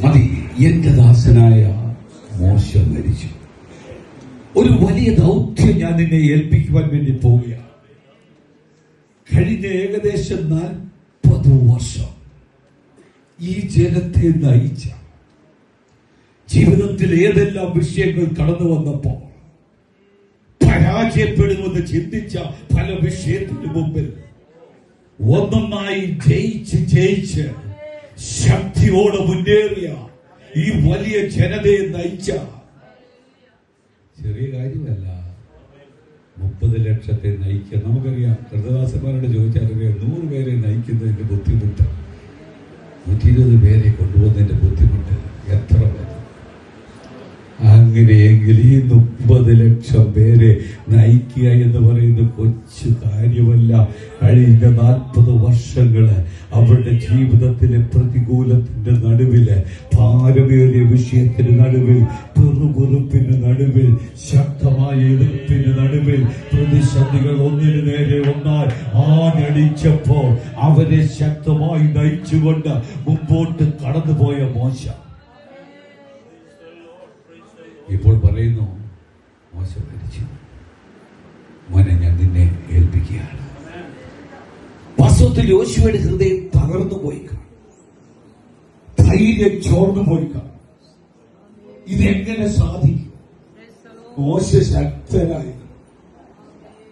മതി, എന്റെ ദാസനായ മോശ മരിച്ചു. ഒരു വലിയ ദൗത്യം ഞാൻ നിന്നെ ഏൽപ്പിക്കുവാൻ വേണ്ടി പോവുകയാണ്. കഴിഞ്ഞ ഏകദേശം 40 വർഷം ഈ ജനത്തെ നയിച്ച, ജീവിതത്തിൽ ഏതെല്ലാം വിഷയങ്ങൾ കടന്നു വന്നപ്പോ പരാജയപ്പെടുമെന്ന് ചിന്തിച്ച പല വിഷയത്തിന് മുമ്പിൽ ഒന്നൊന്നായി ജയിച്ച് ശക്തിയോടെ മുന്നേറിയ ഈ വലിയ ജനതയെ നയിച്ച, ചെറിയ കാര്യമല്ല, 30 ലക്ഷത്തെ നയിക്കുക. നമുക്കറിയാം, കൃതദാസന്മാരോട് ചോദിച്ചാലറിയാം, 100 പേരെ നയിക്കുന്നതിന്റെ ബുദ്ധിമുട്ട്, 120 പേരെ കൊണ്ടുപോകുന്നതിന്റെ ബുദ്ധിമുട്ട് എത്ര വരും? അങ്ങനെയെങ്കിൽ ഈ 30 ലക്ഷം പേരെ നയിക്കുക എന്ന് പറയുന്ന കൊച്ചു കാര്യമല്ല. കഴിഞ്ഞ 40 വർഷങ്ങള് അവരുടെ ജീവിതത്തിലെ പ്രതികൂലത്തിന്റെ നടുവില്, ഭാരമേറിയ വിഷയത്തിന് നടുവിൽ, പെറുപെറുപ്പിന് നടുവിൽ, ശക്തമായ എതിർപ്പിന് നടുവിൽ, പ്രതിസന്ധികൾ ഒന്നിനു നേരെ ഒന്നായി ആഞ്ഞടിച്ചപ്പോൾ അവരെ ശക്തമായി നയിച്ചുകൊണ്ട് മുമ്പോട്ട് കടന്നുപോയ മോശ ഇപ്പോൾ പറയുന്നു, മോശ മരിച്ചു, മോനെ ഞാൻ നിന്നെ ഏൽപ്പിക്കുകയാണ്. വാസ്തവത്തിൽ യോശുവയുടെ ഹൃദയം തകർന്നു പോയി കാണും, ധൈര്യം ചോർന്നു പോയി കാണും. ഇതെങ്ങനെ സാധിക്കും? മോശ ശക്തനായി